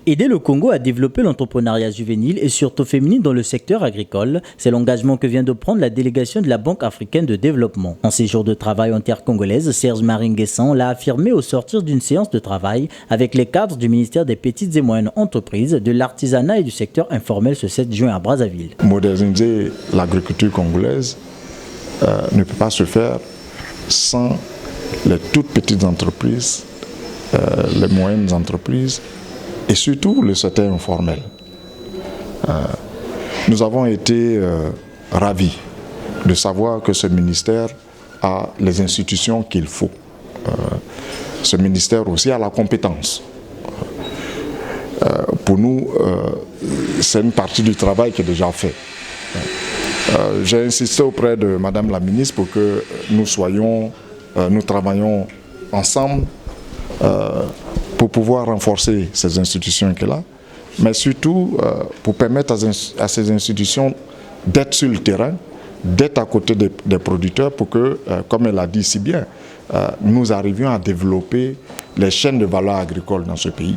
Aider le Congo à développer l'entrepreneuriat juvénile et surtout féminin dans le secteur agricole, c'est l'engagement que vient de prendre la délégation de la Banque africaine de développement. En séjour de travail en terre congolaise, Serge Maringuessan l'a affirmé au sortir d'une séance de travail avec les cadres du ministère des Petites et Moyennes Entreprises, de l'Artisanat et du secteur informel ce 7 juin à Brazzaville. Moderniser l'agriculture congolaise ne peut pas se faire sans les toutes petites entreprises, les moyennes entreprises, et surtout le secteur informel. Nous avons été ravis de savoir que ce ministère a les institutions qu'il faut. Ce ministère aussi a la compétence. Pour nous, c'est une partie du travail qui est déjà fait. J'ai insisté auprès de Madame la ministre pour que nous travaillions ensemble pour pouvoir renforcer ces institutions qu'elle a, mais surtout pour permettre à ces institutions d'être sur le terrain, d'être à côté des producteurs pour que, comme elle a dit si bien, nous arrivions à développer les chaînes de valeur agricole dans ce pays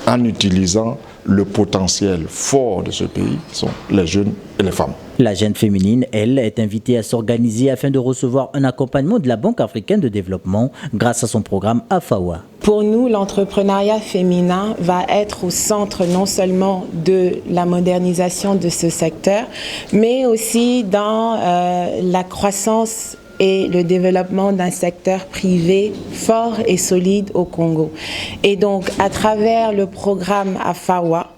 en utilisant le potentiel fort de ce pays, qui sont les jeunes et les femmes. La jeune féminine, elle, est invitée à s'organiser afin de recevoir un accompagnement de la Banque africaine de développement grâce à son programme AFAWA. Pour nous, l'entrepreneuriat féminin va être au centre non seulement de la modernisation de ce secteur, mais aussi dans la croissance et le développement d'un secteur privé fort et solide au Congo. Et donc, à travers le programme AFAWA,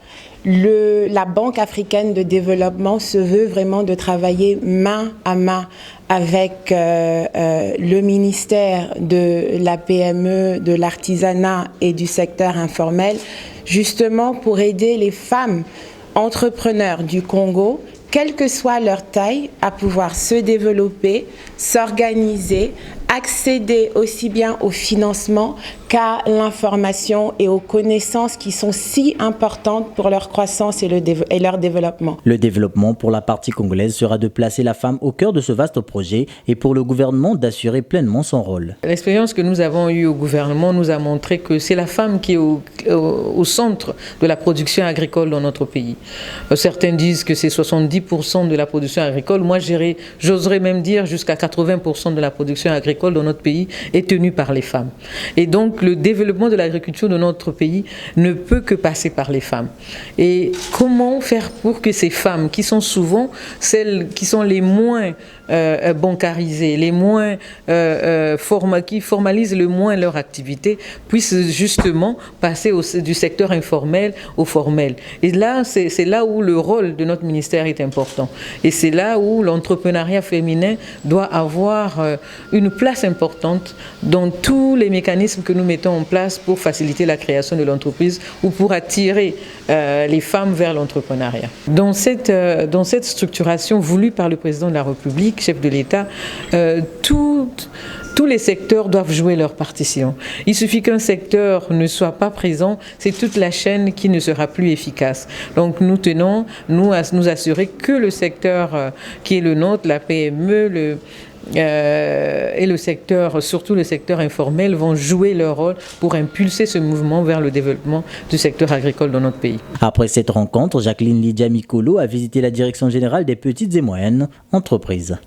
la Banque africaine de développement se veut vraiment de travailler main à main avec le ministère de la PME, de l'artisanat et du secteur informel, justement pour aider les femmes entrepreneurs du Congo, quelle que soit leur taille, à pouvoir se développer, s'organiser, accéder aussi bien au financement qu'à l'information et aux connaissances qui sont si importantes pour leur croissance et leur développement. Le développement pour la partie congolaise sera de placer la femme au cœur de ce vaste projet et pour le gouvernement d'assurer pleinement son rôle. L'expérience que nous avons eue au gouvernement nous a montré que c'est la femme qui est au centre de la production agricole dans notre pays. Certains disent que c'est 70% de la production agricole. Moi, j'oserais même dire jusqu'à 80% de la production agricole dans notre pays est tenue par les femmes. Et donc, le développement de l'agriculture de notre pays ne peut que passer par les femmes. Et comment faire pour que ces femmes, qui sont souvent celles qui sont les moins bancarisées, les moins qui formalisent le moins leur activité, puissent justement passer du secteur informel au formel. Et là, c'est là où le rôle de notre ministère est important. Et c'est là où l'entrepreneuriat féminin doit avoir une place importante dans tous les mécanismes que nous mettons en place pour faciliter la création de l'entreprise ou pour attirer les femmes vers l'entrepreneuriat. Dans cette structuration voulue par le président de la République, chef de l'État, tous les secteurs doivent jouer leur partition. Il suffit qu'un secteur ne soit pas présent, c'est toute la chaîne qui ne sera plus efficace. Donc nous tenons à nous assurer que le secteur qui est le nôtre, la PME, et le secteur, surtout le secteur informel, vont jouer leur rôle pour impulser ce mouvement vers le développement du secteur agricole dans notre pays. Après cette rencontre, Jacqueline Lydia Mikolo a visité la Direction générale des Petites et Moyennes Entreprises.